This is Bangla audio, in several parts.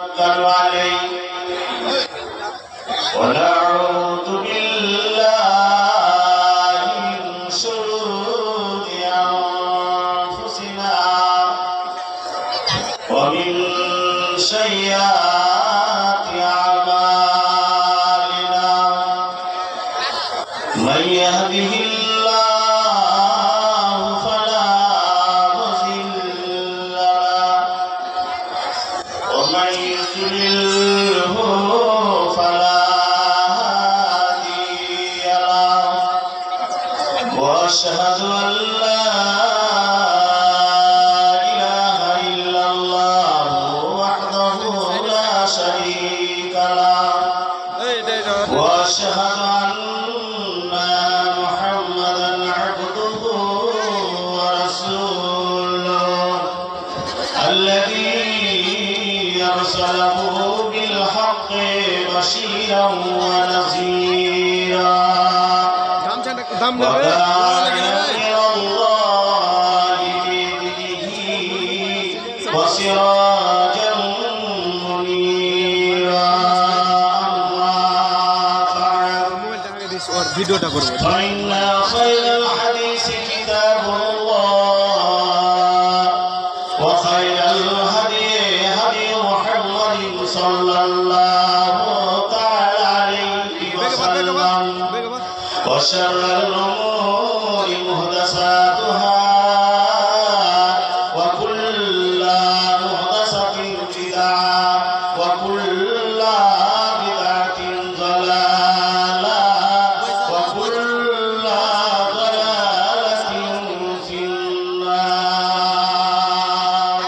عليه ونعوذ بالله من شرور أنفسنا ومن سيئات أعمالنا من يهده الله فلا مضل له ومن يضلله فلا هادي له وأشهد أن لا إله إلا الله وحده لا شريك له وأشهد أن محمدا عبده ورسوله الذي أرسله بالحق بشيرا ونذيرا وداعيا إلى الله بإذنه وسراجا منيرا أما بعد فإن خير الحديث كتاب الله وخير الهدي هدي محمد صلى الله تعالى عليه وسلم وشر الأمور محدثاتها وكل محدثة بدعة وكل بدعة ضلالة وكل ضلالة في النار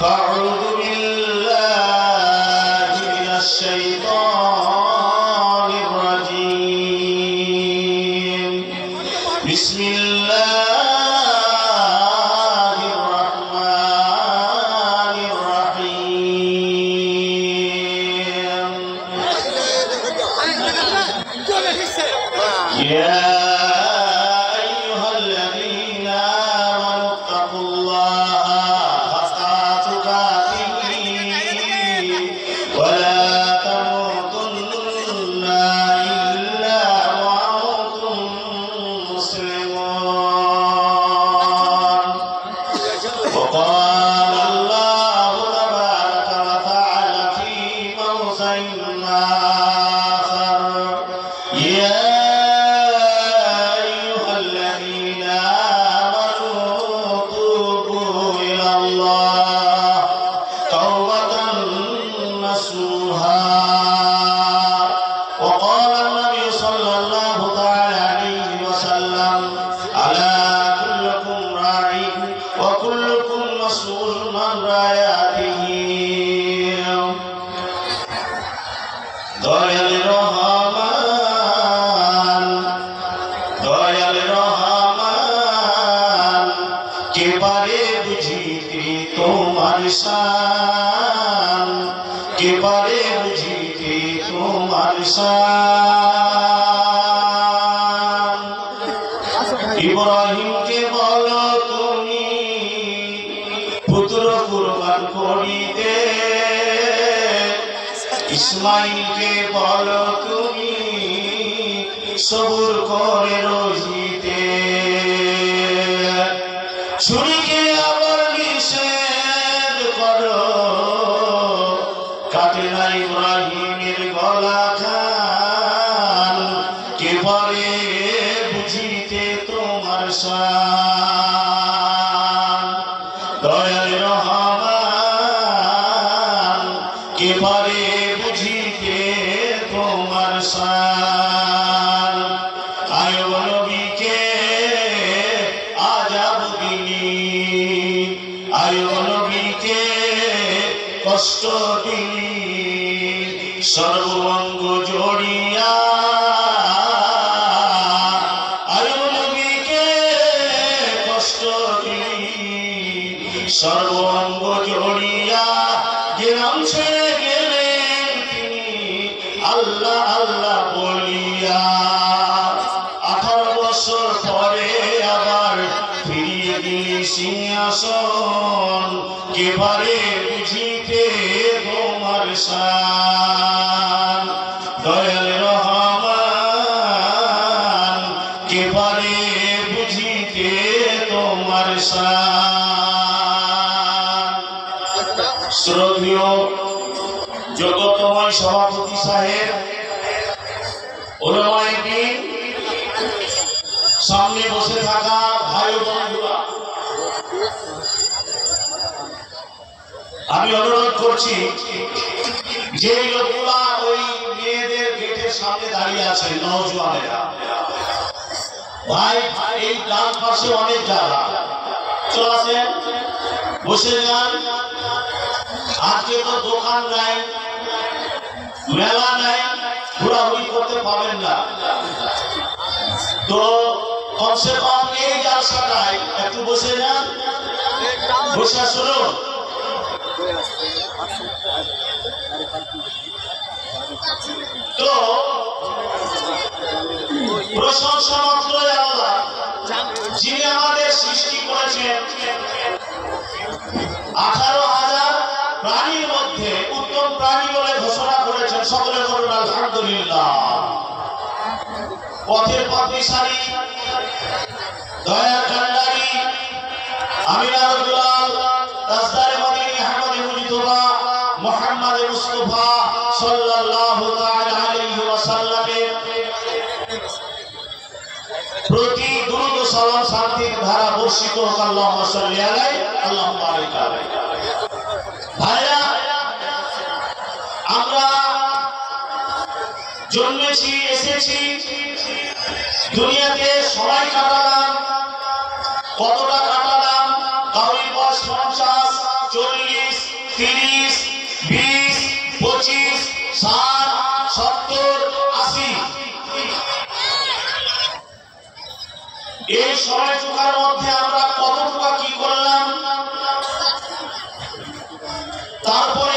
فأعوذ بالله من الشيطان الرجيم بسم الله الرحمن الرحيم يا أيها الذين آمنوا اتقوا الله حق تقاته ولا تموتن إلا وأنتم مسلمون وقال الله تبارك وتعالى في موضع آخر يا أيها الذين آمنوا توبوا إلى الله توبة نصوحا وقال النبي صلى الله تعالى عليه وسلم ألا كلكم راع وكلكم مسؤول عن رعيته দয়াল রহমান কে পারে বুঝিতে তোমার শান কে পারে বুঝিতে তোমার শান ইব্রাহিমকে বলো তুমি পুত্র কুরবান করিতে ইসমাইলকে বলো তুমি সবুর করে রহিতে ছুরিকে আবার নিষেধ করো কাটে না ইব্রাহিমের গলা খান কে পারে বুঝিতে তোমার শান দয়াল রহমান কে পারে বুঝিতে তোমার শান আয়ো নবীকে আযাব দিলি আয়ো নবীকে কষ্ট দিলি সর্বাঙ্গ জড়িয়া আয়ো নবীকে কষ্ট দিলি সর্বাঙ্গ জড়িয়া গেলাম ছেড়ে গেলেন তিনি আল্লাহ আল্লাহ বলিয়া 18 বছর পরে আবার ফিরিয়ে দিলি সিংহাসন কে পারে বুঝিতে তোমার শান দয়াল রহমান কে পারে বুঝিতে তোমার শান। শ্রদ্ধেয় জগতময় সভাপতি সাহেব, ওলামায়ে দ্বীন, সামনে বসে থাকা ভাই ও বন্ধুরা, আমি অনুরোধ করছি যে লোকগুলা ওই মেয়েদের গেটের সামনে দাঁড়িয়ে আছে, নওজোয়ানেরা ভাই, এই ডান পাশে অনেক জায়গা, চলে আসেন, বসে যান। আজকে তো দোকান নাই, মেলা নাই, ঘোরাঘুরি করতে পাবেন না, তো কমসে কম এই জালসাটায় একটু বসে যান, বসে শুনুন। তো প্রশংসা মাত্র আল্লাহ, যিনি আমাদের সৃষ্টি করেছেন 18,000 প্রাণীর মধ্যে উত্তম প্রাণী বলে ঘোষণা করেছেন। সকলে বলুন আলহামদুলিল্লাহ। পথের পথিসারি, দয়ার কান্ডারি, আমিনার দুলাল, তাজদারে মদিনী আহমদ মুজিদুল্লাহ মুহাম্মদ মুস্তাফা সাল্লাল্লাহু তাআলা আলাইহি ওয়াসাল্লামের প্রতি দুরূদ ও সালাম শান্তির ধারা বর্ষিত হোক। আল্লাহুম্মা সাল্লি আলাইহি আল্লাহুম্মা বারিক আলাইহি। ভাইরা, আমরা জন্মেছি, এসেছি দুনিয়াতে, সবাই কাটালাম। কতটা কাটালাম? কাউরি বয়স 50, 40, 30, 20, 25, 60, 70, 80। এই সময় চোখার মধ্যে আমরা কতটুকু কি করলাম? তারপরে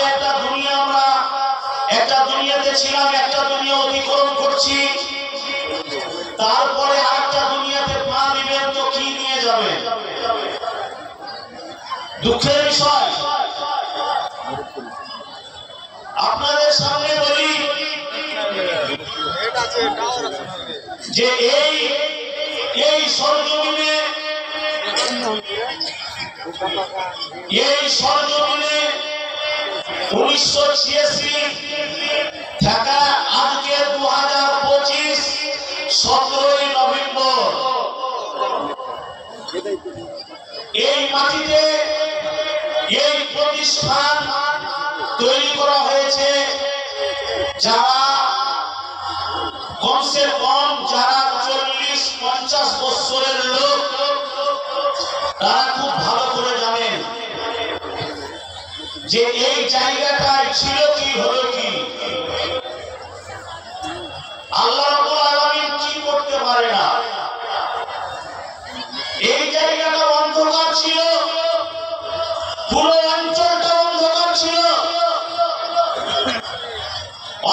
একটা দুনিয়াতে ছিলাম, একটা দুনিয়া অতিক্রম করছি, তারপরে আরেকটা দুনিয়াতে পা দিবেন, তো কি নিয়ে যাবেন? দুঃখের বিষয় আপনাদের সামনে বলি যে এই সরজমিনে 1986 থেকে আজকে 2025 17ই নভেম্বর এই মাটিতে এই প্রতিষ্ঠান তৈরি করা হয়েছে। যারা কমসে কম যারা 40-50 বছরের লোক, তারা খুব ভালো করে জানেন যে এই জায়গাটায় ছিল কি, হলো কি। আল্লাহ রাব্বুল আলামিন কি করতে পারে না। এই জায়গাটা অন্ধকার ছিল, পুরো অঞ্চলটা অন্ধকার ছিল।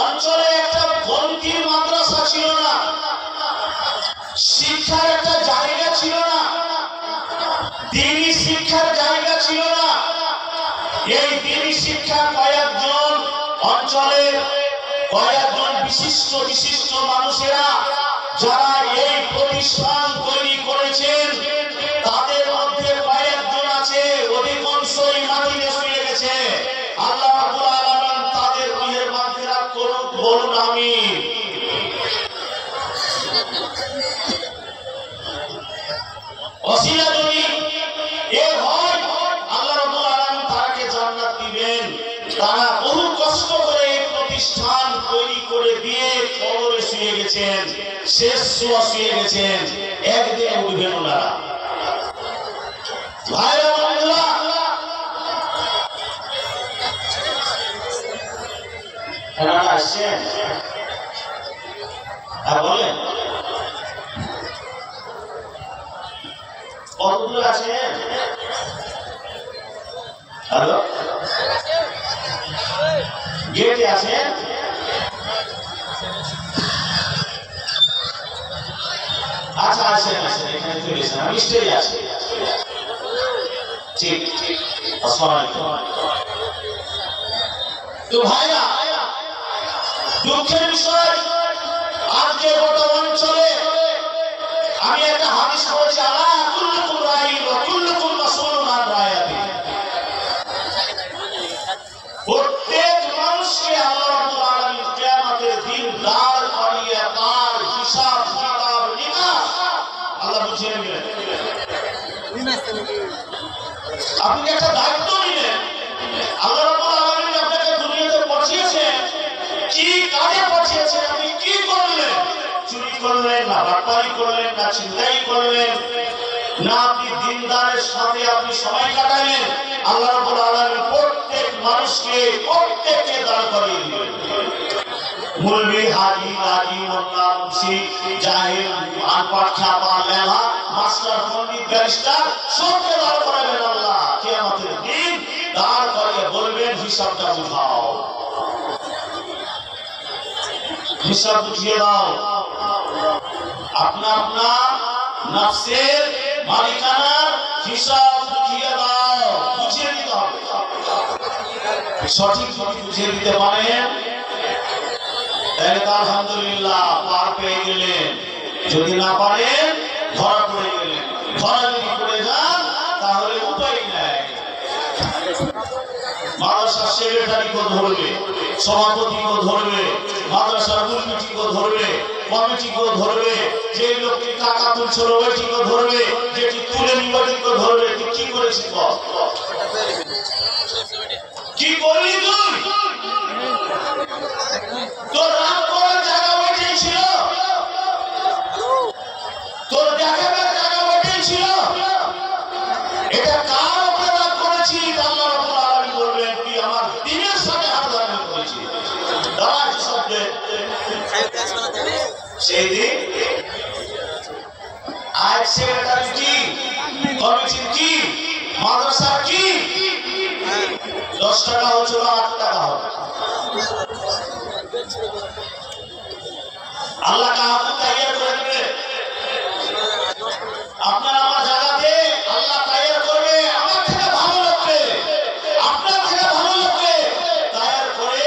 অঞ্চলে একটা ভর্তির মাদ্রাসা ছিল না, শিক্ষার একটা জায়গা ছিল না, দ্বীনি শিক্ষার জায়গা ছিল না। এই দ্বীনি শিক্ষা কয়েকজন অঞ্চলের কয়েকজন বিশিষ্ট মানুষেরা যারা এই প্রতিষ্ঠান তৈরি করেছেন, তাদের মধ্যে কয়েকজন আছে, অধিকাংশই মাটিতে শুয়ে গেছে। আল্লাহ রাব্বুল আলামিন তাদের রুহের মাগফিরাত করুন, বলুন আমিন। ওসিলা যদি এ হয়, আল্লাহ রাব্বুল আলামিন তাকে জান্নাত দিবেন। তারা বহু কষ্ট করে এই প্রতিষ্ঠান তৈরি করে দিয়ে কবরে শুয়ে গেছেন, শেষ শোয়া শুয়ে গেছেন, একদিন উঠবেন ওনারা। ভাইরা বন্ধুরা, এনারা আসছেন, বলেন কতদূর আছেন? হ্যালো, গেটে আছেন? আচ্ছা, আসেন, এখানে চলে এসেছেন, আমি স্টেজে আছি। ঠিক, আসসালামু আলাইকুম। তো ভাইরা, দুঃখের বিষয় আজকে গোটা অঞ্চলে আমি একটা হাদিস পড়েছি, আলা কুল্লুকুম রাঈন ওয়া কুল্লুকুম মাসউলুন আন রায়াতি। প্রত্যেক মানুষকে আল্লাহ রাব্বুল আলামিন কিয়ামতের দিন দাঁড় করিয়ে তার হিসাব কিতাব নিকাশ আল্লাহ বুঝিয়ে দিবেন। আপনি একটা দায়িত্ব নিলেন, আল্লাহ রাব্বুল আলামিন আপনাকে দুনিয়াতে পাঠিয়েছেন, কি কাজে পাঠিয়েছেন, আপনি কি করলেন? চুরি করলেন না বাটপারি করলেন না ছিনতাই করলেন না আপনি দিনদারের সাথে আপনি সময় কাটালেন? আল্লাহ রাব্বুল আলামিন প্রত্যেক মানুষকে প্রত্যেককে দাঁড় করিয়ে দিবেন। মৌলভী, হাজি, গাজী, মোল্লা, মুন্সি, জাহিল, আনপড়, খ্যাপা, লেলা, মাস্টার, পণ্ডিত, ব্যারিস্টার সবকে দাঁড় করাবেন আল্লাহ কিয়ামতের দিন। দাঁড় করিয়ে বলবেন হিসাবটা বুঝাও, হিসাব বুঝিয়ে দাও। আপনার নফসের মালিকানার হিসাব বুঝিয়ে দাও, বুঝিয়ে দিতে হবে। সঠিক যদি বুঝিয়ে দিতে পারেন তাহলে তো আলহামদুলিল্লাহ পার পেয়ে গেলেন। যদি না পারেন ধরা পড়ে গেলেন। ধরা যদি পড়ে যান তাহলে উপায় নাই। মাদ্রাসার সেক্রেটারিকে ধরবে, সভাপতিকে ধরবে, মাদ্রাসার কমিটিকে ধরবে, কমিটিকে ধরবে, যে লোকটি টাকা তুলছিল ওইটিকে ধরবে, যেটি তুলে নিবে ওইটিকে ধরবে। তুই কি করেছিস বল? কি করলি তুই? তোর রাগ করার জায়গা ওইটাই ছিল, তোর দেখাবার জায়গা ওইটাই ছিল। এটা কার উপরে রাগ করেছিস? আল্লাহ রাব্বুল আলামিন বলবেন তুই আমার দ্বীনের সাথে হাতদানি করেছিস। দাঁড়া শব্দে সেই দিন আজ সেক্রেটারি কি, কমিটির কি, মাদ্রাসার কি 10 টাকা হচ্ছে 8 টাকা হবে। আল্লাহ কাউকে তৈরি করে দিবে। আপনার আমার জায়গাতে আল্লাহ তৈরি করবে আমার থেকে ভালো লোককে, আপনার থেকে ভালো লোককে তৈরি করে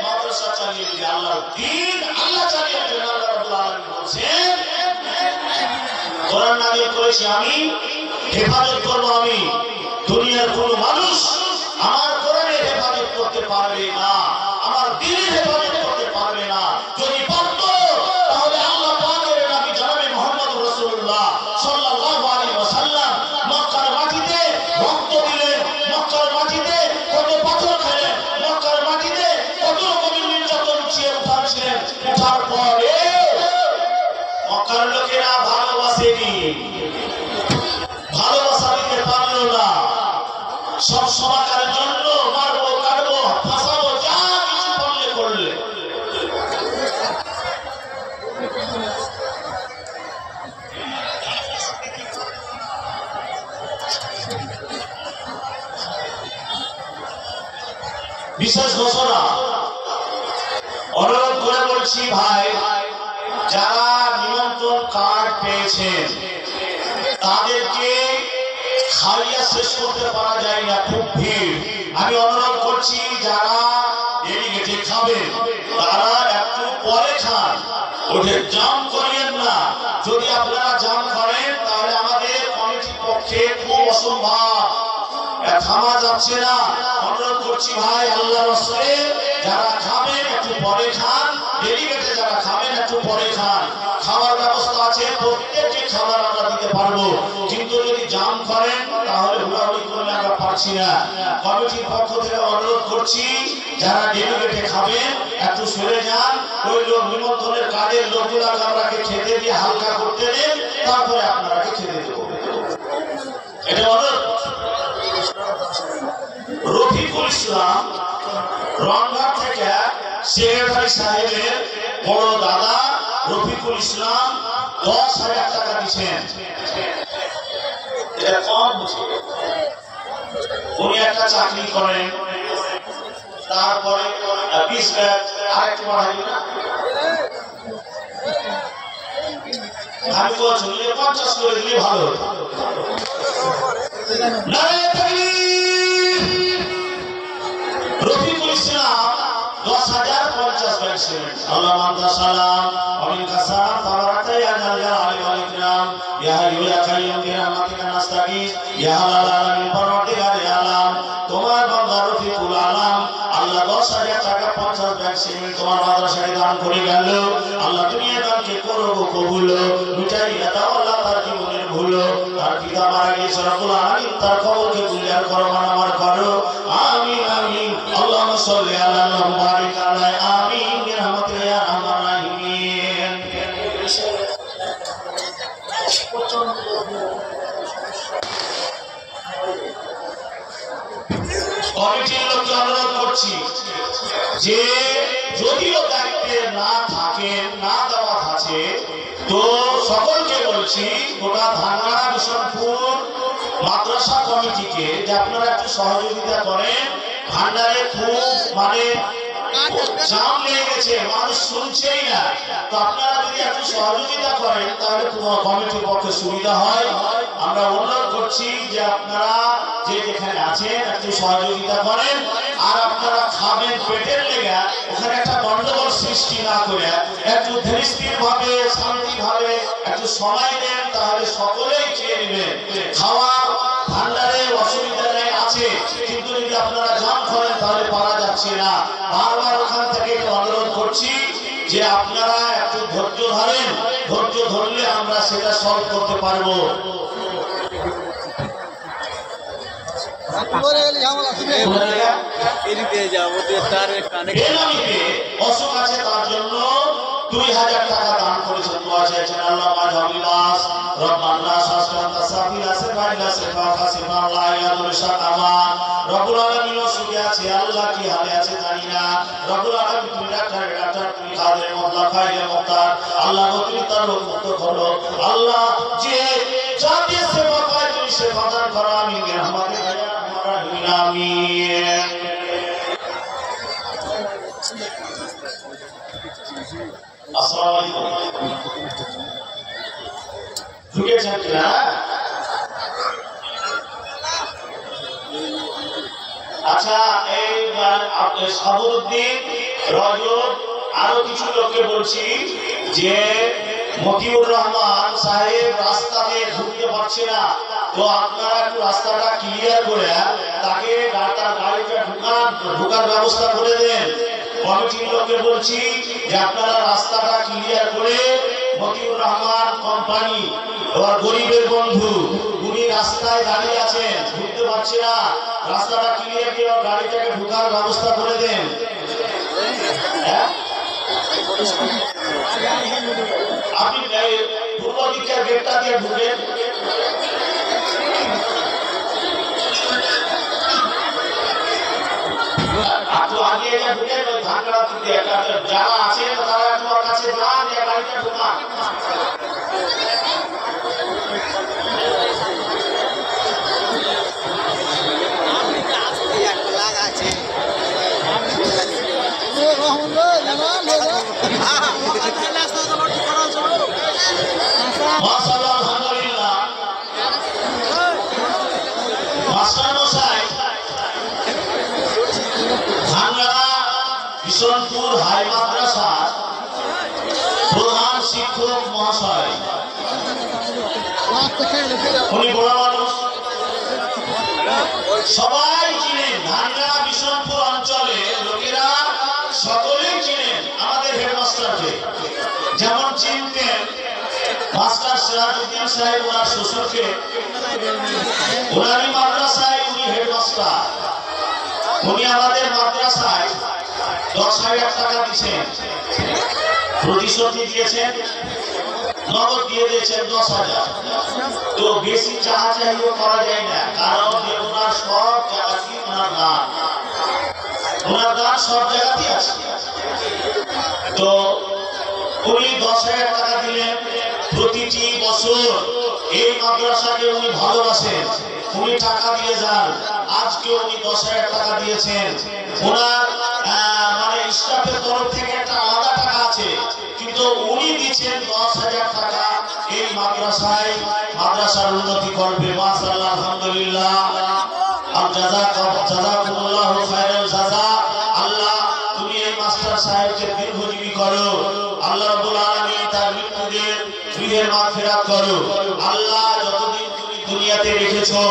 মাদ্রাসা চালিয়ে দিবে। আল্লাহর দ্বীন আল্লাহ চালিয়ে দিবেন। আল্লাহ রাব্বুল আলামিন বলেন কোরআন নাযিল করেছি আমি, হেফাজত করব আমি। দুনিয়ার কোন মানুষ আমার কোরআনের হেফাজত করতে পারবে না, আমার দ্বীনের হেফাজত করতে পারবে না। যদি পারত তাহলে আল্লাহ পাকের নবী জনাবে মুহাম্মদ রাসূলুল্লাহ সাল্লাল্লাহু আলাইহি ওয়াসাল্লাম মক্কার মাটিতে রক্ত দিলেন, মক্কার মাটিতে কত পাথর খেলেন, মক্কার মাটিতে কত রকমের নির্যাতন চেয়ে উঠাচ্ছিলেন। উঠার পরে মক্কার লোকেরা ভালোবাসেনি, ভালোবাসা দিতে পারলো না। সব সমাজের জন্য মারবো, কাটবো, ফাঁসাবো, যা কিছু করলে করলে। বিশেষ ঘোষণা অনুরোধ করে বলছি ভাই, যারা নিমন্ত্রণ কার্ড পেয়েছেন তাদেরকে খাইয়া শেষ করতে পারা যায় না, খুব ভিড়। আমি অনুরোধ করছি যারা ডেলিগেটে খাবেন তারা একটু পরে খান, ওঠে জাম করিয়েন না। যদি আপনারা জাম করেন তাহলে আমাদের কমিটির পক্ষে খুব অসম্ভব, থামা যাচ্ছে না। অনুরোধ করছি ভাই আল্লাহর রাস্তায় যারা খাবেন একটু পরে খান, ডেলিগেটে যারা খাবেন একটু পরে খান। খাওয়ার ব্যবস্থা আছে, প্রত্যেকটি খাবার আমরা দিতে পারবো, কিন্তু যদি জাম করেন তাহলে হুড়াহুড়ি করলে আমরা পারছি না। কমিটির পক্ষ থেকে অনুরোধ করছি যারা ডেলিগেটে খাবেন একটু সরে যান। ওই লোক নিমন্ত্রণের কাজের লোকগুলাকে আমরাকে খেতে দিয়ে হালকা করতে দেন, তারপরে আপনারাকে খেতে দেবো। এটা অনুরোধ। রফিকুল ইসলাম রংঘাট থেকে সেক্রেটারি সাহেবের বড় দাদা রফিকুল ইসলাম 10,000 টাকা দিচ্ছেন। এটা কম বুঝি, উনি একটা চাকরি করেন, তারপরে 20 ব্যাগ আরেকটু বাড়াই না, আমি বলছি 50 করে দিলে ভালো হতো। Rafiqul Islam 10,050 bag cement. আল্লাহ মানতা সালাম আমিন কাসাম তাবারাকা ইয়া জাল জালালি ওয়াল ইকরাম ইয়া হাইয়্যু ইয়া কাইয়্যুম বিরহমাতিকা নাস্তাগীস ইয়া হালাল আলামিন পরওয়ারদিগার আলাম তোমার বান্দা রফিকুল আলাম আল্লাহ 10,000 টাকা 50 ব্যাগ সিমেন্ট তোমার মাদ্রাসায় দান করে গেল। আল্লাহ তুমি এ দানকে করো কবুল মিটাইয়া দাও আল্লাহ তার জীবনের ভুল। তার পিতা মারা গিয়েছে রব্বুল আলামিন তার কবরকে গুলিয়ার করো মানামার করো আমিন আমিন। আল্লাহুম্মা সাল্লি আলা মুহাম্মাদ ওয়া বারিক আলাইহি আমিন বিরহমাতিকা ইয়া আরহামার রাহিমিন। কমিটির লোককে অনুরোধ করছি যে যদিও দায়িত্বে না থাকেন না দেওয়া আছে তো সকলকে বলছি গোটা ধানগাড়া বিশনপুর মাদ্রাসা কমিটিকে যে আপনারা একটু সহযোগিতা করেন। ভান্ডারে খুব জাম লেগে গেছে, মানুষ শুনছেই না। তো আপনারা যদি একটু সহযোগিতা করেন তাহলে কমিটির পক্ষে সুবিধা হয়। আমরা অনুরোধ করছি যে আপনারা যে যেখানে আছেন একটু সহযোগিতা করেন। আর আপনারা খাবেন পেটের লেগে ওখানে একটা গন্ডগোল সৃষ্টি না করে একটু ধীরস্থির ভাবে শান্তি ভাবে একটু সময় দেন, তাহলে সকলেই খেয়ে নেবেন। খাওয়া ভান্ডারে অসুবিধা নেই আছে, কিন্তু যদি আপনারা জাম করেন তাহলে পারা যাচ্ছে না। বারবার ওখান থেকে অনুরোধ করছি যে আপনারা একটু ধৈর্য ধরেন, ধৈর্য ধরলে আমরা সেটা সলভ করতে পারবো। অসুখ আছে তার জন্য 2,000 টাকা দান করেছেন, দোয়া চাইছেন। আল্লাহ মাজামিলাস রব্বানা সাসকান্তা সাফিলা সেফাইলা সেফা ফাসিফা লা ইয়াদুল শাকামা রব্বুল আলামিন অসুখে আছে, আল্লাহ কি হালে আছে জানি না। রব্বুল আলামিন তুমি ডাক্তার তুমি খাদের মোল্লা খাইরে মুক্তার আল্লাহ তুমি তার মুক্ত করো। আল্লাহ যে যাতে সেবা পায় তুমি সেবা দান করো। আমিন বিরহমাতিকা ইয়া আরহামার রাহিমিন আমিন। আসসালামু আলাইকুম। ঢুকেছেন কিনা? আচ্ছা, এইবার সাবুদ্দিন রজব আরো কিছু লোককে বলছি যে মতিউর রহমান সাহেব রাস্তা দিয়ে ঢুকতে পারছে না, তো আপনারা একটু রাস্তাটা ক্লিয়ার করে তাকে তার গাড়িটা ঢোকার ব্যবস্থা করে দেন। কমিটির লোককে বলছি যে আপনারা রাস্তাটা ক্লিয়ার করে মতিউর রহমান কোম্পানি ওর গরিবের বন্ধু উনি রাস্তায় দাঁড়িয়ে আছেন, ঢুকতে পারছে না, রাস্তাটা ক্লিয়ার করে গাড়িটাকে ঢোকার ব্যবস্থা করে দেন। আপনি পূর্ব দিকের গেটটা দিয়ে ঢুকেন। আগে ঢুকেন ওই ধানগাড়া দিকে যারা আছে তারা তোমার কাছে যান, গাড়িটা ঢোকান। মাশাআল্লাহ, আলহামদুলিল্লাহ। মাস্টার মশাই ভাঙ্গাড়া বিশনপুর হাই মাদ্রাসার প্রধান শিক্ষক মহাশয়, উনি বড় মানুষ, সবাই চিনেন। ভাঙ্গাড়া বিশনপুর অঞ্চলের লোকেরা সকলেই চিনেন আমাদের হেডমাস্টারকে। যেমন চিনতেন মাস্টার সিরাজউদ্দিন সাহেব ওনার শ্বশুরকে, ওনারই মাদ্রাসায় উনি হেডমাস্টার। উনি আমাদের মাদ্রাসায় 10,000 টাকা দিয়েছেন, প্রতিশ্রুতি দিয়েছেন, নগদ দিয়ে দিয়েছেন 10,000। তো বেশি চাহাচাহিও করা যায় না, কারণ যে ওনার সব জায়গাতেই ওনার দান, ওনার দান সব জায়গাতেই আছে। তো উনি 10,000 টাকা দিলেন প্রতিটি বছর। এই মাদ্রাসাকে উনি ভালোবাসেন, উনি টাকা দিয়ে যান। আজকে উনি 10,000 টাকা দিয়েছেন। ওনার স্টাফের তরফ থেকে একটা আলাদা টাকা আছে, কিন্তু উনি দিচ্ছেন 10,000 টাকা এই মাদ্রাসায়, মাদ্রাসার উন্নতি করবে। মাশাআল্লাহ, আলহামদুলিল্লাহ। আর জাযাকুমুল্লাহু খায়রাল জাযা। আল্লাহ তুমি এই মাস্টার মাস্টার সাহেবকে দীর্ঘজীবী করো আল্লাহ রাব্বুল আলামিন তার মৃত্যুদের রুহের মাগফিরাত করো আল্লাহ যতদিন তুমি দুনিয়াতে রেখেছো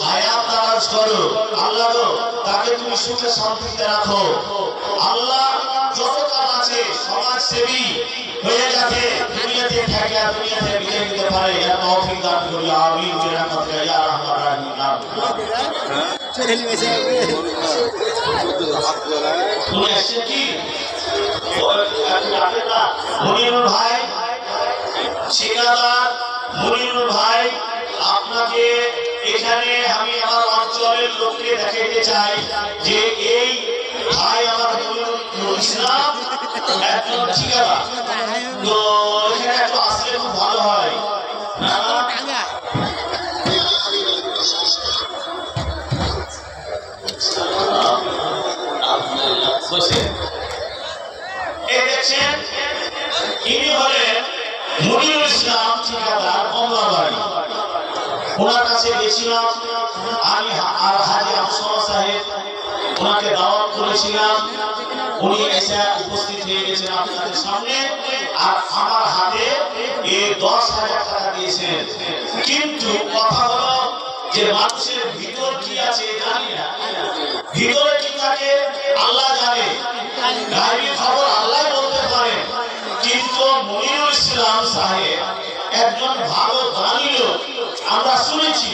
হায়াত দারাজ করো আল্লাহ গো তাকে তুমি সুখে শান্তিতে রাখো আল্লাহ যত কাজ আছে সমাজ সেবী হয়ে যাতে দুনিয়াতে থাকে আর দুনিয়াতে বিদায় নিতে পারে এর তৌফিক দান করি আমিন বিরহমাতিকা ইয়া রাহমান রাহিম তুমি এসে কি মনিরুল ভাই ঠিকাদার মনিরুল ভাই আপনাকে এখানে আমি আমার অঞ্চলের লোককে দেখাতে চাই যে এই ভাই আমার মনিরুল ইসলাম একজন ঠিকাদার তো এখানে একটু আসলে খুব ভালো হয় দেখছেন ইনি হলেন মনিরুল ইসলাম ঠিকাদার কমলাবাড়ি ওনার কাছে গেছিলাম আমি আর হাজি আফসার সাহেব ওনাকে দাওয়াত করেছিলাম উনি এসে উপস্থিত হয়ে গেছেন আপনাদের সামনে আর আমার হাতে এই 10,000 টাকা দিয়েছেন কিন্তু কথা হলো যে মানুষের ভিতর কি আছে জানি না ভিতরে কি থাকে আল্লাহ জানে গায়েবী খবর আল্লাহ বলতে পারেন কিন্তু মনিরুল ইসলাম সাহেব একজন ভালো দানি লোক আমরা শুনেছি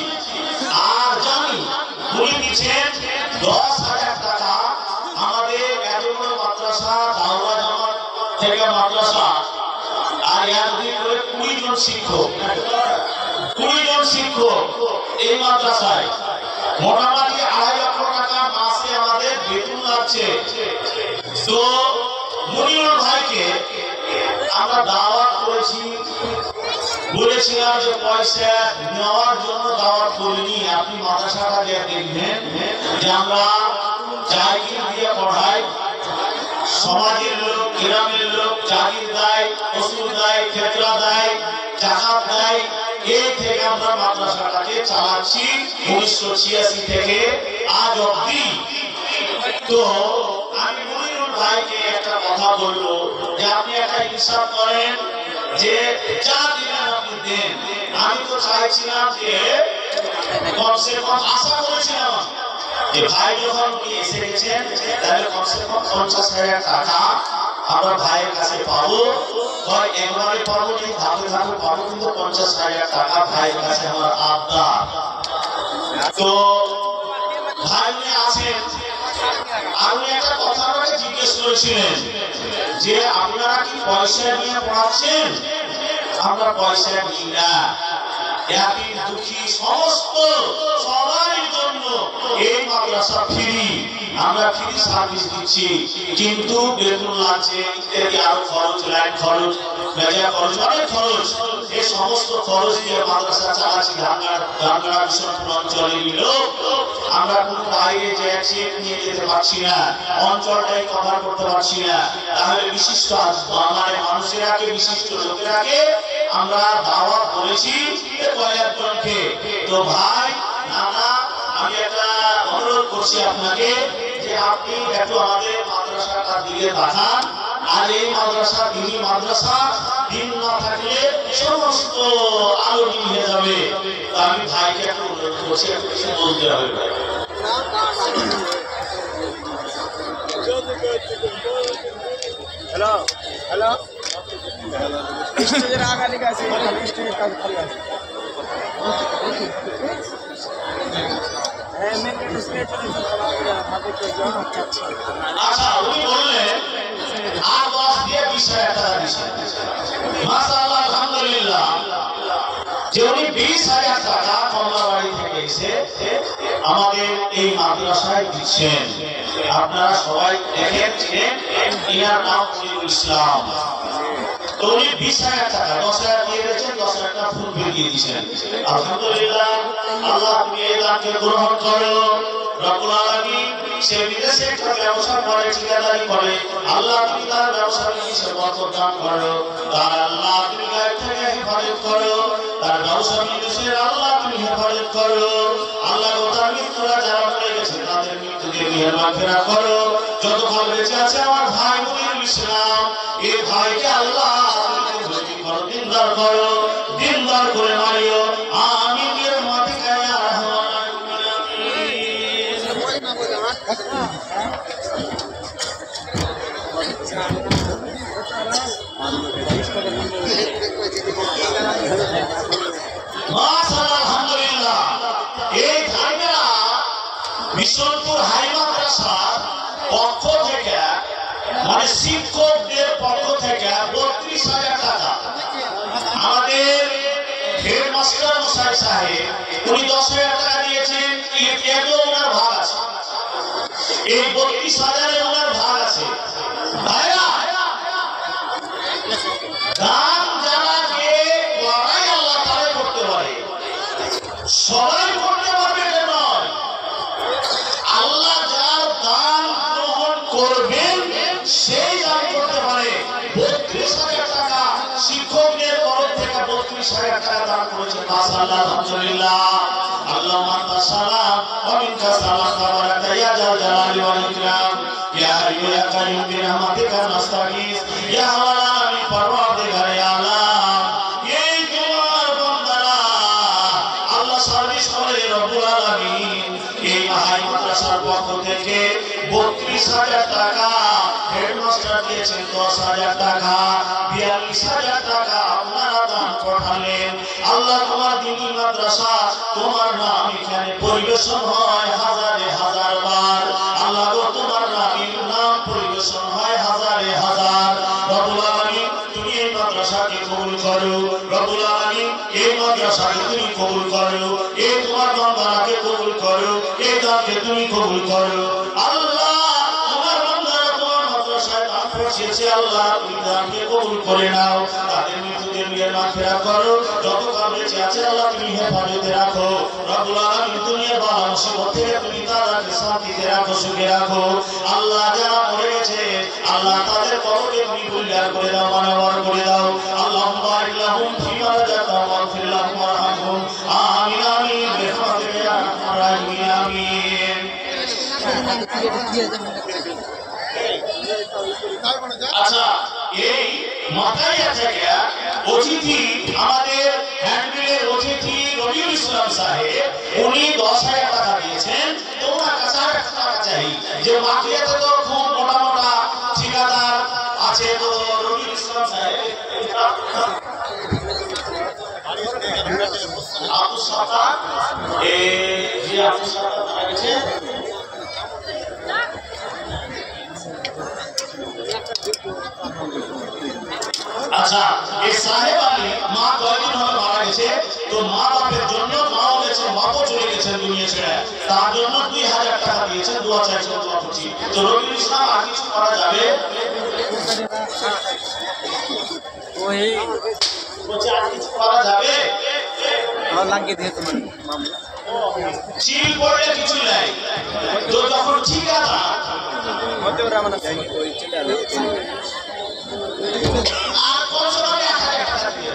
আর জানি উনি দিচ্ছেন 10,000 টাকা আমাদের এত বড় মাদ্রাসা দাওরা জামাত থেকে মাদ্রাসা আর এতদিন করে 20 জন শিক্ষক 20 জন শিক্ষক এই মাদ্রাসায় মোটামুটি 2.5 লক্ষ টাকা মাসে আমাদের বেতন লাগছে তো মনিরুল ভাইকে আমরা দাওয়াত করেছি বলেছিলাম যে পয়সা নেওয়ার জন্য দাওয়াত করিনি আপনি মাদ্রাসাটা দিয়ে দেখবেন যে আমরা জায়গির দিয়ে পড়াই সমাজের লোক গ্রামের লোক জাগির দেয় ওসুল দেয় খেতরা দেয় জাকাত দেয় এই থেকে আমরা মাদ্রাসাটাকে চালাচ্ছি 1986 থেকে আজ অবধি তো আমি মনিরুল ভাইকে একটা কথা বলবো যে আপনি একটা হিসাব করেন যে যা দিলেন আপনি দেন আমি তো চাইছিলাম যে কমসে কম আশা করেছিলাম যে ভাই যখন উনি এসে গেছেন তাহলে কমসে কম 50,000 টাকা আমরা ভাইয়ের কাছে পাবো হয় একবারে পাবো যে ধাপে ধাপে পাবো কিন্তু 50,000 টাকা ভাইয়ের কাছে আমার আবদার তো ভাই উনি আছেন আপনি একটা কথা আমাকে জিজ্ঞেস করেছিলেন যে আপনারা কি পয়সা নিয়ে পড়াচ্ছেন আমরা পয়সা নিই না এতিম দুঃখী সমস্ত সবার জন্য এই মাদ্রাসা ফ্রি আমরা ফ্রি সার্ভিস দিচ্ছি কিন্তু বেতন লাগছে ইত্যাদি আরো খরচ লাইন খরচ মেজা খরচ অনেক খরচ এই সমস্ত খরচ দিয়ে মাদ্রাসা চালাচ্ছি ঢাকা বিশ্বনাথপুর অঞ্চলের লোক আমরা কোনো বাইরে যে চেক নিয়ে যেতে পারছি না অঞ্চলটাই কভার করতে পারছি না তাহলে বিশিষ্ট মানে মানুষেরাকে বিশিষ্ট লোকেরাকে আমরা দাওয়াত করেছি কয়েকজনকে তো ভাই নানা আমি একটা অনুরোধ করছি আপনাকে যে আপনি একটু আমাদের মাদ্রাসাটা দিকে তাকান আর এই মাদ্রাসা দিনী মাদ্রাসা দিন না থাকলে সমস্ত আলো নিয়ে যাবে আমি ভাইকে একটু অনুরোধ করছি একটু কিছু বলতে হবে হ্যালো হ্যালো স্টেজের আগে লিখে আছে স্টেজের কাজ খালি আছে হ্যাঁ মেন ডিসপ্লে চলে আচ্ছা উনি বললেন আর 10 দিয়ে 20,000 টাকা দিয়েছেন মাশাআল্লাহ আলহামদুলিল্লাহ যে উনি 20,000 টাকা কমলাবাড়ি থেকে এসে আমাদের এই মাদ্রাসায় দিচ্ছেন আপনারা সবাই দেখেন চিনেন ইনার নাম মনিরুল ইসলাম তো উনি 20,000 টাকা 10,000 দিয়ে দিয়েছেন 10,000 টাকা ফুল বিল দিয়ে দিয়েছেন আলহামদুলিল্লাহ আল্লাহ তুমি এই দানকে গ্রহণ করো রব্বুল আলামিন সে বিদেশে একটা ব্যবসা করে ঠিকাদারি করে আল্লাহ তুমি তার ব্যবসাকে কিছু বরকত দান করো তার আল্লাহ তুমি গায়েব থেকে হেফাজত করো তার ব্যবসা বিদেশের আল্লাহ তুমি হেফাজত করো আল্লাহ তার মৃত্যুরা যারা মরে গেছে তাদের মৃত্যুকে মাগফিরাত করো যতক্ষণ বেঁচে আছে আমার ভাই ইসলাম এই ভাইকে আল্লাহ তুমি করো দিনদার করো, দিনদার করে মারিও। আমিন এর মাটিকায় আলহামদুলিল্লাহ। এই ভাইরা বিশনপুর হাই মাদ্রাসার পক্ষ থেকে মানে শিক্ষকদের পক্ষ থেকে ৩২,০০০ টাকা আমাদের হেডমাস্টার মশাই সাহেব উনি ১০,০০০ টাকা দিয়েছেন। এরও ওনার ভাগ আছে, এই ৩২,০০০ ওনার ভাগ আছে। ভাইরা দান যারা যে করাই আল্লাহ তারাই করতে পারে, সবাই করতে পারবে এটা নয়। আল্লাহ যার দান গ্রহণ করবেন সেই দান করতে পারে। ৩২,০০০ টাকা শিক্ষকদের তরফ থেকে ৩২,০০০ টাকা দান করেছে। মাশাআল্লাহ আলহামদুলিল্লাহ। আল্লাহুম্মা তাসালাম ওয়া মিনকা সালাম তাবারাকা ইয়া জাল জালালি ওয়াল ইকরাম ইয়া হাইয়্যু ইয়া কাইয়্যুম বিরহমাতিকা নাস্তাগীস ইয়া ওয়ালানি পরওয়ারদিগার ইয়া আল্লাহ। এই তোমার বান্দারা আল্লাহ সার্ভিস করে রব্বুল আলামিন এই হাই মাদ্রাসার পক্ষ থেকে ৩২,০০০ টাকা, হেডমাস্টার দিয়েছেন ১০,০০০ টাকা, ৪২,০০০ টাকা আপনারা দান পাঠালেন। আল্লাহ তোমার দ্বীনি মাদ্রাসা তোমার নাম এখানে পরিবেশন হয় হাজারে হাজার বার। আল্লাহ গো তোমার নামের নাম পরিবেশন হয় হাজারে হাজার। রব্বুল আলামিন তুমি এই মাদ্রাসাকে কবুল করো, রব্বুল আলামিন এই মাদ্রাসাকে তুমি কবুল করো, এই তোমার বান্দাকে কবুল করো, এই দানকে তুমি কবুল করো। আল্লাহ তোমার বান্দারা তোমার মাদ্রাসায় দান পৌঁছেছে, আল্লাহ তুমি দানকে কবুল করে নাও। তাদের মৃত্যুদের নিয়ে মাগফিরাত করো, যত কাল বেঁচে আছে আল্লাহ তুমি হেফাজতে রাখো। রব্বুল আলামিন দুনিয়ার বালা মুসিবত থেকে তুমি তাদেরকে শান্তিতে রাখো, সুখে রাখো। আল্লাহ যারা মরে গেছে আল্লাহ তাদের কবরকে তুমি কল্যাণ করে দাও, মানবার করে দাও। আল্লাহুম্মা বারিক লাহুম ফিমা রাযাকতাহুম ওয়াগফির লাহুম ওয়ারহামহুম। আমিন আমিন বিরহমাতিকা ইয়া আরহামার রাহিমিন আমিন। আচ্ছা, এই মাথায় থেকে অতিথি আমাদের হ্যান্ডবিলের অতিথি রবিউল ইসলাম সাহেব উনি ১০,০০০ টাকা দিয়েছেন। তো ওনার কাছে আর একটা টাকা চাই, যে মাটিয়াতে তো খুব মোটা মোটা ঠিকাদার আছে। তো রবিউল ইসলাম সাহেব আব্দুল সাত্তার যে আব্দুল সাত্তার মারা গেছে, আচ্ছা এই সাহেব আলী মা কয়েকদিন হলো মারা গেছে। তো মা বাপের জন্য মাও গেছে, বাপও চলে গেছেন দুনিয়া ছেড়ে, তার জন্য ২,০০০ টাকা দিয়েছেন, দোয়া চাইছেন, দোয়া করছি। তো রবিউল ইসলাম আর কিছু করা যাবে? বলছে আর কিছু করা যাবে? লাগিয়ে দিয়ে তোমার চিল পড়লে কিছু নাই। তো যখন ঠিকাদার আর কত টাকা ১,০০০ টাকা দিয়ে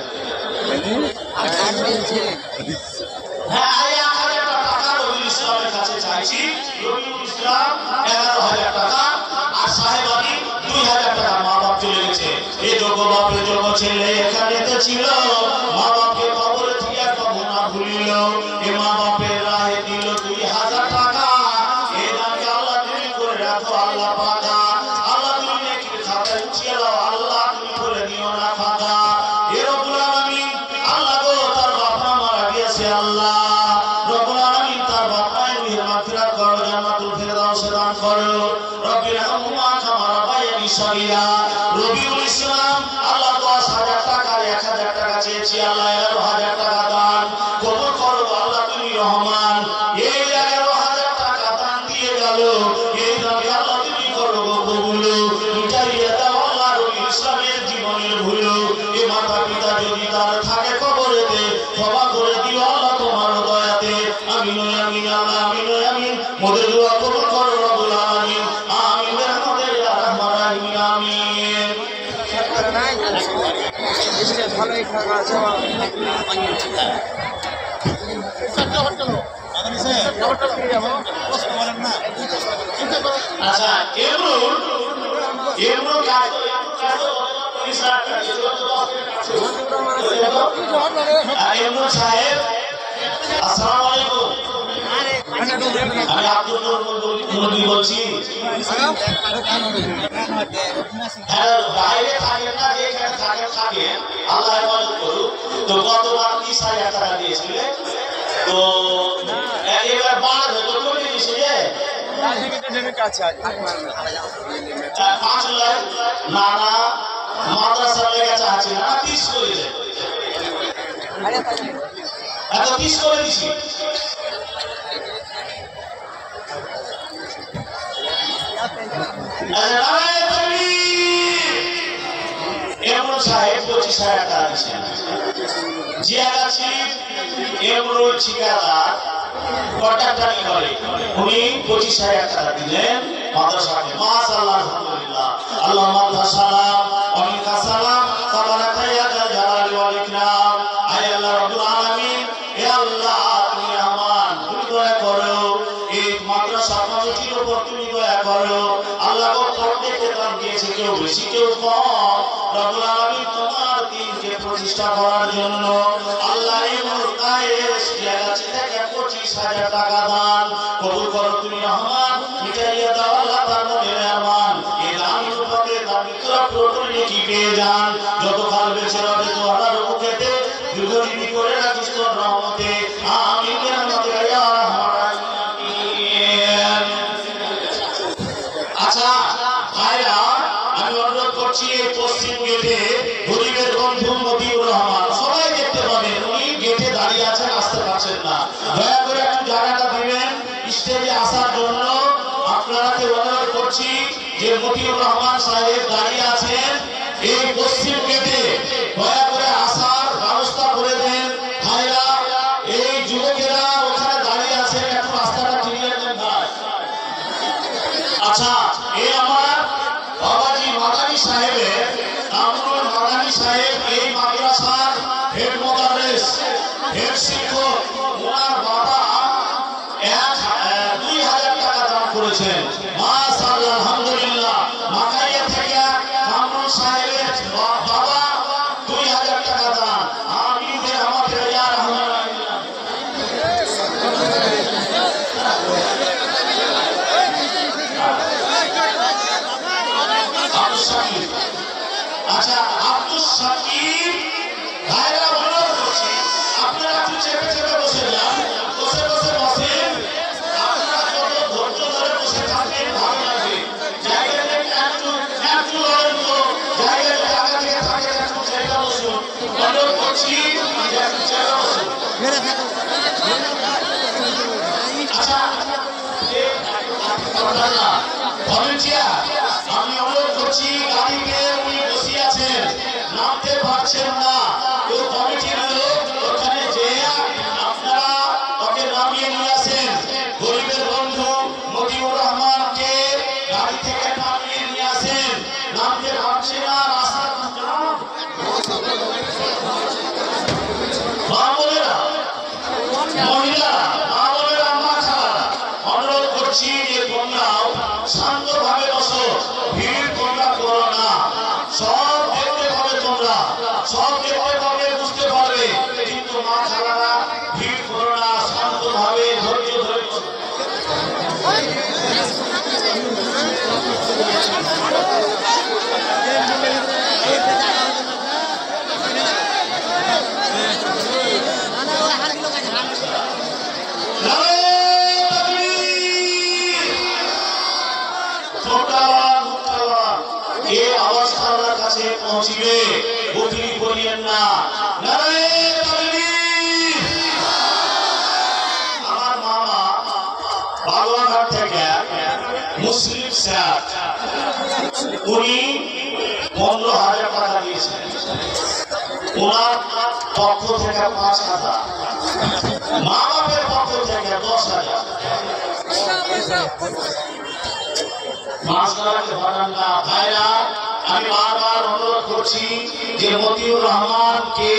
হ্যাঁ ১,০০০ টাকা রবিউল ইসলামের কাছে চাইছি। রবিউল ইসলাম ১১,০০০ টাকা আর সাহেব আলী ২,০০০ টাকা। মা বাপ চলে গেছে, এই যোগ্য বাপের যোগ্য ছেলে এখানেতে ছিল, মা বাপকে কবরে থেকে কবর না ভুলিল, এ মা বাপের রাহে দিল ২,০০০ টাকা। এই দানকে আল্লাহ তুমি করে রাখো, আল্লাহ পাকা আল্লাহ তুমি নেকির খাতায় উঠিয়ে দাও, আল্লাহ তুমি করে দিও না ফাঁকা। এ রব্বুল আলামিন আল্লাহ গো তার বাবা মারা গিয়েছে, আল্লাহ রব্বুল আলামিন তার বাবার রুহের মাগফিরাত করো, জান্নাতুল ফেরদাউস দান করো। রব্বির হামহুমা কামা রাব্বায়ানি সগীরা। রবিউল ইসলাম আল্লাহ ১০,০০০ টাকা ১,০০০ টাকা চেয়েছি, আল্লাহ ১১,০০০ টাকা দান কবুল করো, আল্লাহ তুমি রহমান। এই ১১,০০০ টাকা দান দিয়ে গেল, এই দানকে আল্লাহ তুমি করো কবুল, মিটাইয়া দাও আল্লাহ রবিউল ইসলামের জীবনের ভুল। এ মাতা পিতা যদি তার থাকে কবরেতে ক্ষমা করে দিও আল্লাহ তোমার দয়াতে। আমিন আমিন আল্লাহ আমিন আমিন। মোদের দোয়া কবুল করো রব্বুল আলামিন। আমিন বিরহমাতিকা ইয়া আরহামার রাহিমিন আমিন। ভালোই খাওয়া আছে। আচ্ছা এমরুল কাজ 25,000 টাকা দিয়েছে। ইমরুল সাহেব, আসসালামু আলাইকুম। আমি আব্দুল নবী বলছি। হ্যাঁ, বাইরে থাকেন না, যেখানে থাকেন আল্লাহ হেফাজত করুক। তো গতবার 30,000 টাকা দিয়েছিলে, তো এবার বাড় হতো কমে দিয়েছে যে 5 লাখ নানা মাদ্রাসার লেগে চাচ্ছি না 30 করে দেয়, এত 30 করে দিছি। ইমরুল সাহেব 25,000 টাকা দিচ্ছেন। জিয়াগাছি ইমরুল ঠিকাদার কন্ট্রাক্টরি করে, উনি 25,000 টাকা দিলেন মাদ্রাসাকে। মাশাআল্লাহ, আলহামদুলিল্লাহ। আল্লাহুম্মা সালাম ওয়া মিনকা সালাম তাবারাকা ইয়া যাল জালালি ওয়াল ইকরাম। আয় আল্লাহ রাব্বুল আলামিন, হে আল্লাহ তুমি রহমান, তুমি দয়া করো এই মাদ্রাসা কমিটির উপর, তুমি দয়া করো। আল্লাহ গো, প্রত্যেককে দান দিয়েছে, কেউ বেশি কেউ কম। রব্বুল আলামিন তোমার দ্বীনকে প্রতিষ্ঠা করার জন্য আল্লাহ এই মুরতায়ের জিয়াগাছি থেকে 25,000 টাকা দান কবুল করো তুমি রহমান। মিটাইয়া দাও আল্লাহ তার মনের আরমান। এই দান রূপকে তার মিত্রা প্রকরণে কি পেয়ে যান। যত কাল বেঁচে রবে তো আল্লাহর রূপেতে দীর্ঘজীবী করে রাখিস তোর রহমতে। আমিন ইয়া রাহমান আমিন। আচ্ছা ভাইরা, আমি অনুরোধ করছি এই পশ্চিম গেটে গরিবের বন্ধু মতিউর রহমান, সবাই দেখতে পাবেন, উনি গেটে দাঁড়িয়ে আছেন, আসতে পারছেন না। দয়া করে একটু জায়গাটা দিবেন স্টেজে আসার জন্য। আপনারাকে অনুরোধ করছি যে মতিউর রহমান সাহেব দাঁড়িয়ে আছেন এই পশ্চিম গেটে, দয়া করে আসার ব্যবস্থা করে দেন। ভাইরা, এই যুবকেরা ওখানে দাঁড়িয়ে আছেন, একটু রাস্তাটা ক্লিয়ার দেন ভাই। আচ্ছা, এই আমার বাবাজি মাদানী সাহেবের, কামরুল মাদানী সাহেব এই মাদ্রাসার হেড মোদারেস, হেড শিক্ষক, ওনার বাবা 2,000 টাকা দান করেছেন। মাশাআল্লাহ, আলহামদুলিল্লাহ। মাকাইয়া থেকে কামরুল সাহেবের বাবা 2,000 টাকা দান। আমিন হে আমাদের ইয়া রহমান আল্লাহ। আচ্ছা, আব্দুল শাকিব ভাইরা, অনুরোধ করছি আপনারা একটু চেপে চেপে বসে যান, বসে বসে বসেন। আপনারা যত ধৈর্য ধরে বসে থাকবেন ভালো লাগবে। জায়গাটা একটু ধরেন তো, জায়গা থেকে থাকেন, একটু জায়গা বসুন। অনুরোধ করছি যে একটু জায়গা বসুন। আচ্ছা, ভলেন্টিয়ার, আমি অনুরোধ করছি গাড়িতে উনি বসে আছেন, নামতে পারছেন না, তো কমিটির লোক ওখানে যেয়ে আপনারা ওকে নামিয়ে নিয়ে আসেন। গরিবের বন্ধু মতিউর রহমানকে গাড়ি থেকে নামিয়ে নিয়ে আসেন, নামতে পারছে না, রাস্তা মহিলারা, মা খালারা, অনুরোধ করছি যে তোমরাও শান্তভাবে বসো, ভিড় তোমরা করো না। সব দেখতে পাবে, তোমরা সব দেখতে পাবে, বুঝতে পারবে, কিন্তু মা খালারা ভিড় করো না, শান্তভাবে ধৈর্য ধরে বসো। এই অবস্থা আমার কাছে পৌঁছিবে, বুঝলি বলিয়েন না। আমার মামা বালুয়াঘাট থেকে মুসলিম স্যার, উনি 15,000 টাকা দিয়েছেন। ওনার পক্ষ থেকে 5,000, মা বাপের পক্ষ থেকে 10,000। ভাইরা, আমি বারবার অনুরোধ করছি যে মতিউর রহমানকে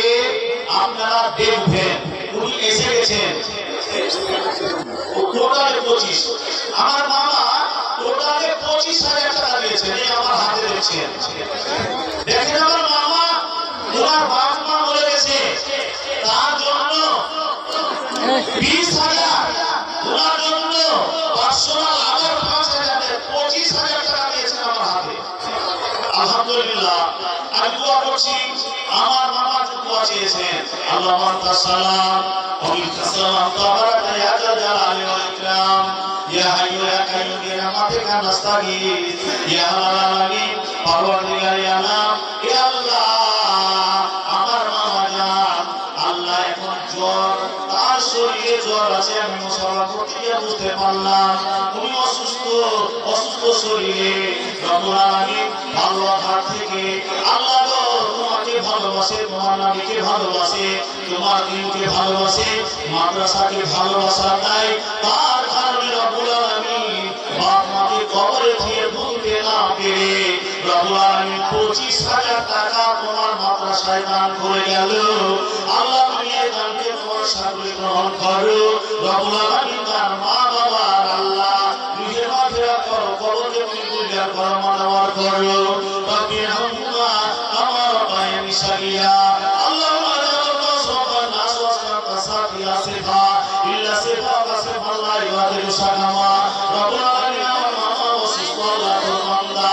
আপনারা দেখবেন, উনি এসে গেছেন। টোটালে 25, আমার মামা টোটালে 25,000 টাকা দিয়েছেন, এই আমার হাতে দেখছেন, দেখেন আমার আলহামদুলিল্লাহ আমি দোয়া করছি আমার মামা দোয়া চেয়েছেন আল্লাহুম্মা তাসালাম ওয়া সালাম তাবারাকা ইয়া জালালি ওয়াল ইকরাম ইয়া হাইয়ু ইয়া কাইয়ুম বিরহমাতিকা নাস্তাগীথ ইয়া আলামিন পারওয়ারদিগার ইয়া আলাম ইয়া আল্লাহ আমার মামা জান আল্লাহ এখন জ্বর তার শরীরে জ্বর আছে আমি মুসলমান প্রতিক্রিয়া বুঝতে পারলাম উনি অসুস্থ শরীরে রব্বুল আলামিন আল্লাহ ঘাট থেকে আল্লাহ গো তোমাকে ভালোবাসে তোমার নবীকে ভালোবাসে তোমার দিনকে ভালোবাসে মাদ্রাসাকে ভালোবাসা তাই তার কারণে রব্বুল আলামিন বাপ মাকে কবরে দিয়ে ভুলতে না পেরে রব্বুল আলামিন 25,000 টাকা তোমার মাদ্রাসায় দান করে গেল আল্লাহ তুমি এই দানকে তোমার সাগরে গ্রহণ করো রব্বুল আলামিন তার মা বাবার আল্লাহ নিজের মাফিরাত করো কবরকে তুমি কুলিয়ার করো মানওয়ার করো রব্বি রহমতুল্লাহ আমার পায়ে মিশাইয়া আল্লাহুম্মা জাআলনা সাওয়াবান নাস ওয়াসনাতা সাফিয়া সিফা ইল্লা সিফা কাসিফা লা ইউআদিলু সাকামা রব্বুল আলামিন আমার মামা অসুস্থ আল্লাহ তোর বান্দা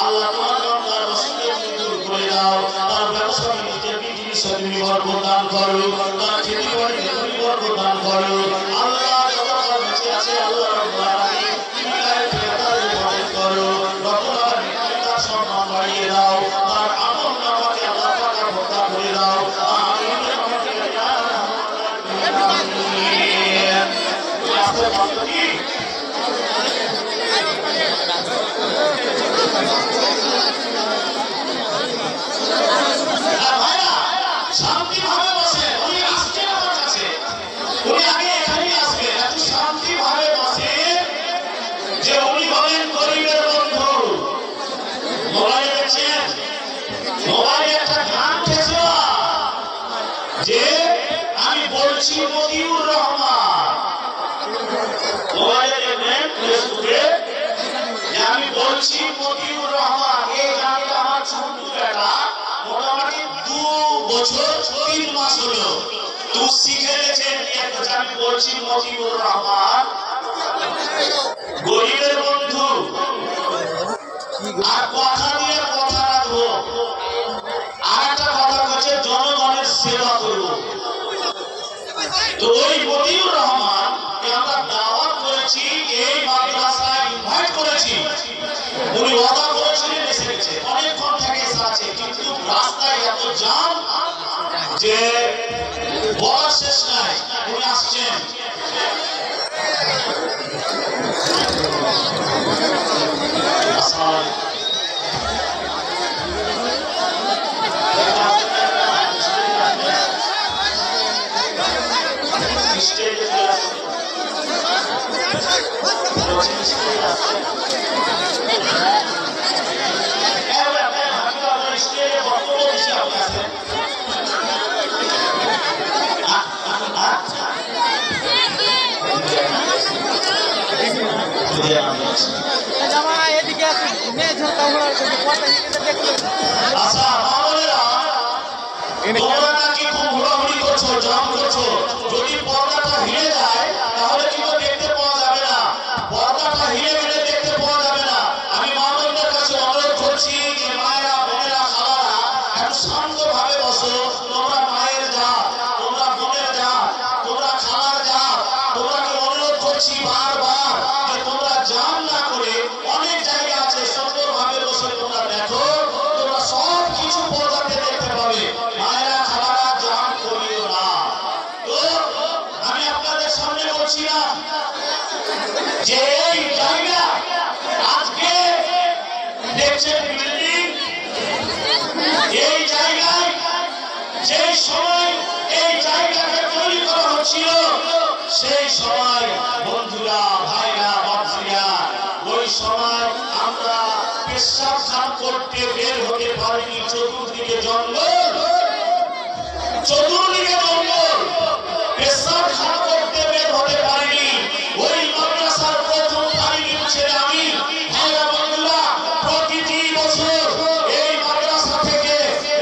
আল্লাহ তোমার বান্দার অসুখকে তুমি দূর করে দাও তার ব্যবসা বাণিজ্যে বিজনেসে তুমি বরকত দান করো তার খেতি বাড়িতে তুমি বরকত দান করো আল্লাহ যতটা বেঁচে আছে আল্লাহ রাব্বুল আলামিন তুমি গায়ে ফেরাতে মদদ করো রব্বুল আলামিন তুমি তার সম্মান বাড়িয়ে দাও তার আমল নামাকে আল্লাহ পাক ভর্তা করে দাও আমিন আস্তে বলতো কি শান্তি ভাবে বসে উনি আসছেন আমার কাছে উনি আগে এখানেই আসবে একটু শান্তি ভাবে বসে যে উনি হলেন গরিবের বন্ধু মোবাইল দেখছেন মোবাইলে একটা গান খেয়েছিল যে আমি বলছি মতিউর রহমান মোবাইলে দেখবেন ফেসবুকে যে আমি বলছি মতিউর রহমান এই গানটা আমার ছোট বেটা মোটামুটি 2 বছর 3 মাস হলো তো শিখে গেছে আমি বলছি মতিউর রহমান গরিবের বন্ধু আর কথা দিয়ে কথা রাখবো আর একটা কথা হচ্ছে জনগণের সেবা করবো তো ওই মতিউর রহমান আমরা দাওয়াত করেছি এই মাদ্রাসায় ইনভাইট করেছি উনি ওয়াদা করেছিলেন এসে গেছে অনেকক্ষণ থেকে এসে আছে কিন্তু রাস্তায় এত জ্যাম যে বলার শেষ নাই উনি আসছেন তোমরা নাকি খুব হুড়াহুড়ি করছো জাম করছো যদি পর্দাটা হিলে যায় তাহলে কিন্তু দেখতে পাওয়া যাবে না পর্দাটা হিলে গেলে দেখতে পাওয়া যাবে না আমি মা বোনদের কাছে অনুরোধ করছি যে মায়েরা বোনেরা খালারা একটু শান্ত ভাবে বসো তোমরা মায়ের যা তোমরা বোনের যা তোমরা খালার যা তোমরাকে অনুরোধ করছি বারবার যে তোমরা জাম না করে অনেক জায়গা আছে সুন্দর ভাবে বসে তোমরা দেখো তোমরা সব কিছু পর্দাতে দেখতে পাবে মায়েরা খালারা জাম করিও না তো আমি আপনাদের সামনে বলছিলাম যে এই জায়গা আজকে দেখছেন বিল্ডিং এই জায়গায় যে সময় এই জায়গাকে তৈরি করা হচ্ছিল সেই সময় বন্ধুরা ভাইরা বাপজিরা ওই সময় আমরা পেশাব করতে বের হতে পারিনি চতুর্দিকে জঙ্গল পেশাব করতে বের হতে পারিনি ওই মাদ্রাসার প্রথম তালিম ছেলে আমি ভাইরা বন্ধুরা প্রতিটি বছর এই মাদ্রাসা থেকে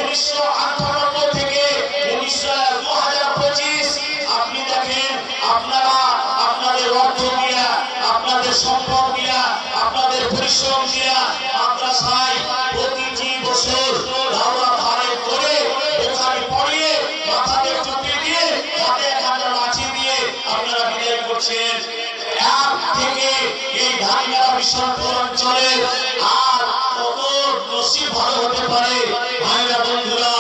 1998 থেকে 2025 আপনি দেখেন আপনারা আপনাদের অর্থ দিয়া আপনাদের সম্পদ দিয়া আপনাদের পরিশ্রম দিয়া মাদ্রাসায় প্রতিটি ভালো হতে পারে। ভাইরা বন্ধুরা,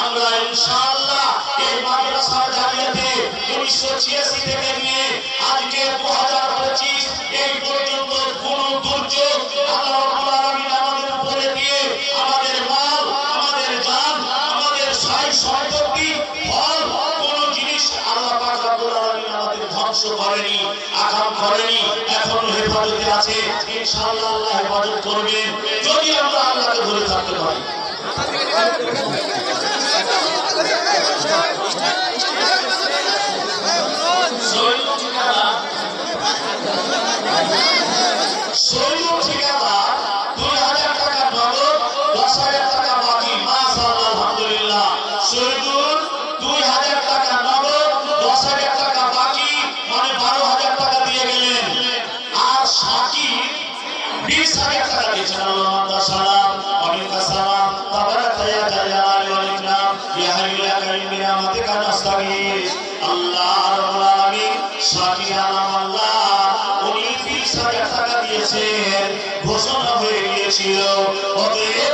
আমরা ইনশাআল্লাহ এই মাদ্রাসার জারিয়াতে 1986 থেকে নিয়ে আজকে 2025 এই পর্যন্ত কোন দুর্যোগ আল্লাহ রাব্বুল আলামিন আমাদের উপরে দিয়ে আমাদের মাল, আমাদের জান, আমাদের সয় সম্পত্তি, ফল, কোন জিনিস আল্লাহ পাক রাব্বুল আলামিন আমাদের ধ্বংস করেনি, আঘাত করেনি, এখন হেফাজতে আছে। ইনশাআল্লাহ আল্লাহ হেফাজত করবেন যদি আমরা আল্লাহকে ধরে থাকতে পারি। শহীদুল ঠিকাদার 2000 টাকা নগদ, 10,000 টাকা বাকি। মাশাআল্লাহ, আলহামদুলিল্লাহ। শহীদুল 2000 টাকা নগদ, 10,000 টাকা বাকি, মানে 12,000 টাকা দিয়ে গেলেন। আর শাকিব 20,000 টাকা দিয়েছেন। আল্লাহুম্মা সালাম ওয়া সালাম তাবারাকা ইয়া জালাল ওয়াল ইকরাম ইয়া হাইয়্যু ইয়া কাইয়্যুম বিরহমাতিকা নাস্তাগীথ। আল্লাহ রাব্বুল আলামিন শাকিব আলাম আল্লাহ উনি 20,000 টাকা দিয়েছেন, ঘোষণা হয়ে গিয়েছিল। অতএব